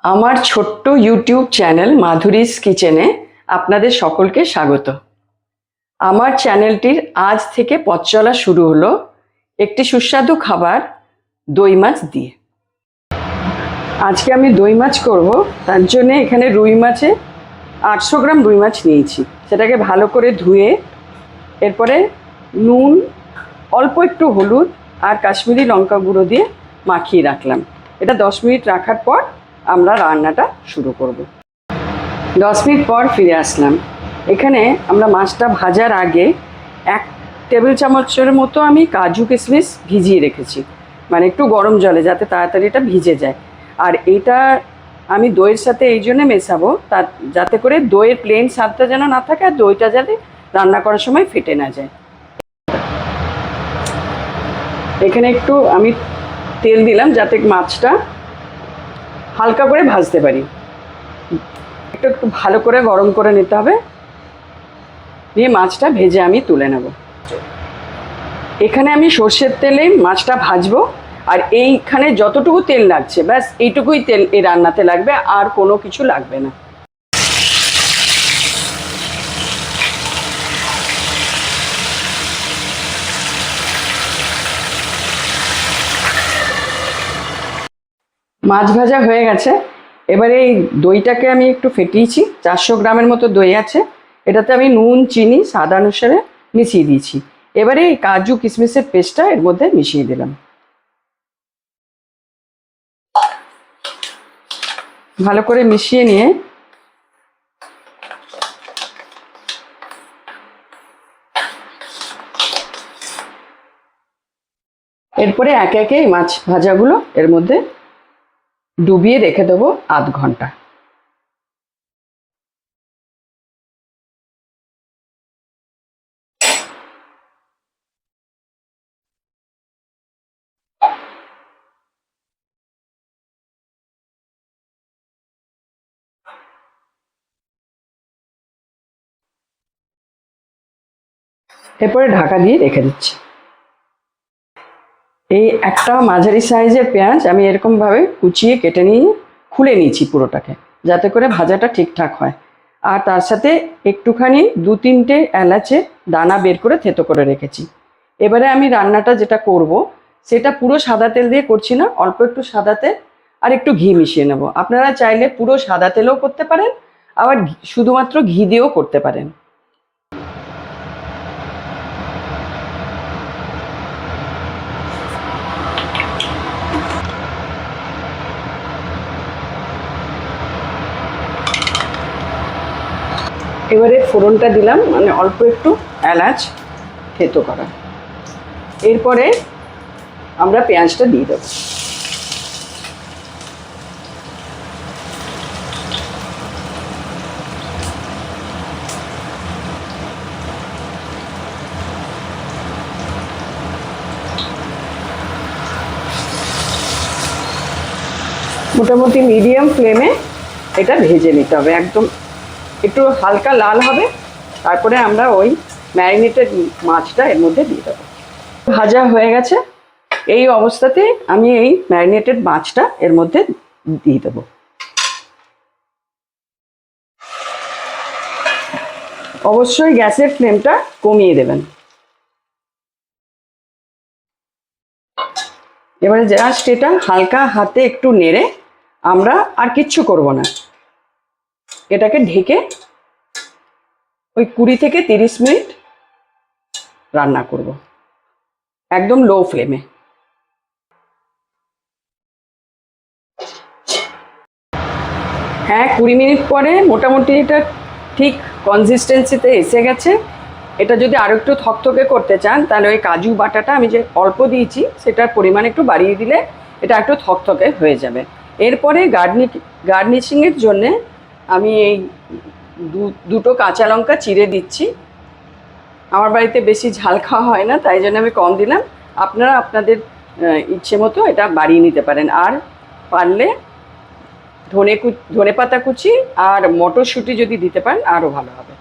আমার ছোট্ট YouTube channel মাধুরীস কিচেনে আপনাদের সকলকে স্বাগত। আমার চ্যানেলটির আজ থেকে পথ চলা শুরু হলো একটি সুস্বাদু খাবার দই মাছ দিয়ে। আজকে আমি দই মাছ করব, তার জন্য এখানে রুই মাছে 800 গ্রাম রুই মাছ নিয়েছি। সেটাকে ভালো করে ধুয়ে এরপরে নুন, অল্প একটু হলুদ আর কাশ্মীরি লঙ্কা গুঁড়ো দিয়ে মাখিয়ে রাখলাম। এটা 10 মিনিট রাখার পর আমরা রান্নাটা শুরু করব। 10 মিনিট পর ফিরে আসলাম। এখানে আমরা মাছটা ভাজার আগে 1 টেবিল চামচের মতো আমি কাজু কিশমিশ ভিজিয়ে রেখেছি, মানে একটু গরম জলে, যাতে তাড়াতাড়ি এটা ভিজে যায়। আর এটা আমি দইয়ের সাথে এই জন্য মেশাবো যাতে করে দইয়ের প্লেন স্বাদটা যেন না থাকে, আর দইটা যাতে রান্না করার সময় ফেটে না যায়। এখানে একটু আমি তেল দিলাম যাতে মাছটা হালকা করে ভাজতে পারি। একটু ভালো করে গরম করে নিতে হবে, দিয়ে মাছটা ভেজে আমি তুলে নেব। এখানে আমি সর্ষের তেলে মাছটা ভাজবো, আর এইখানে যতটুকু তেল লাগছে ব্যাস এইটুকুই তেল এই রান্নাতে লাগবে, আর কোনো কিছু লাগবে না। মাছ ভাজা হয়ে গেছে। এবারে এই দইটাকে আমি একটু ফেটিয়েছি, 400 গ্রামের মতো দই আছে। এটাতে আমি নুন, চিনি স্বাদ অনুসারে মিশিয়ে দিয়েছি। এবারে এই কাজু কিশমিশের পেস্টটা এর মধ্যে মিশিয়ে দিলাম। ভালো করে মিশিয়ে নিয়ে এরপরে একে একে এই মাছ ভাজাগুলো এর মধ্যে ডুবিয়ে রেখে দেবো আধ ঘন্টা। এরপরে ঢাকা দিয়ে রেখে দিচ্ছি। এই একটা মাঝারি সাইজের পেঁয়াজ আমি এরকমভাবে কুচিয়ে কেটে নিয়ে খুলে নিয়েছি পুরোটাকে, যাতে করে ভাজাটা ঠিকঠাক হয়। আর তার সাথে একটুখানি 2-3টে এলাচের দানা বের করে থেতো করে রেখেছি। এবারে আমি রান্নাটা যেটা করব সেটা পুরো সাদা তেল দিয়ে করছি না, অল্প একটু সাদা তেল আর একটু ঘি মিশিয়ে নেব। আপনারা চাইলে পুরো সাদা তেলেও করতে পারেন, আবার শুধুমাত্র ঘি দিয়েও করতে পারেন। এবারে ফোড়নটা দিলাম, মানে অল্প একটু এলাচ থেতো করা। এরপরে আমরা পেঁয়াজটা দিয়ে দেবো। মোটামুটি মিডিয়াম ফ্লেমে এটা ভেজে নিতে হবে, একদম একটু হালকা লাল হবে। তারপরে আমরা ওই ম্যারিনেটেড মাছটা এর মধ্যে দিয়ে দেবো। ভাজা হয়ে গেছে, এই অবস্থাতে আমি এই ম্যারিনেটেড মাছটা এর মধ্যে দিয়ে দেবো। অবশ্যই গ্যাসের ফ্লেমটা কমিয়ে দেবেন। এবারে জাস্ট এটা হালকা হাতে একটু নেড়ে আমরা আর কিচ্ছু করব না, এটাকে ঢেকে ওই 20 থেকে 30 মিনিট রান্না করব, একদম লো ফ্লেমে। হ্যাঁ, 20 মিনিট পরে মোটামুটি এটা ঠিক কনসিস্টেন্সিতে এসে গেছে। এটা যদি আরও একটু থকথকে করতে চান তাহলে ওই কাজু বাটাটা আমি যে অল্প দিয়েছি সেটার পরিমাণ একটু বাড়িয়ে দিলে এটা একটু থকথকে হয়ে যাবে। এরপরে গার্নিশিংয়ের জন্যে আমি এই দুটো কাঁচা লঙ্কা চিড়ে দিচ্ছি। আমার বাড়িতে বেশি ঝাল খাওয়া হয় না, তাই জন্য আমি কম দিলাম। আপনারা আপনাদের ইচ্ছে মতো এটা বাড়িয়ে নিতে পারেন। আর পারলে ধনে পাতা কুচি আর মটরশুঁটি যদি দিতে পারেন আরও ভালো হবে।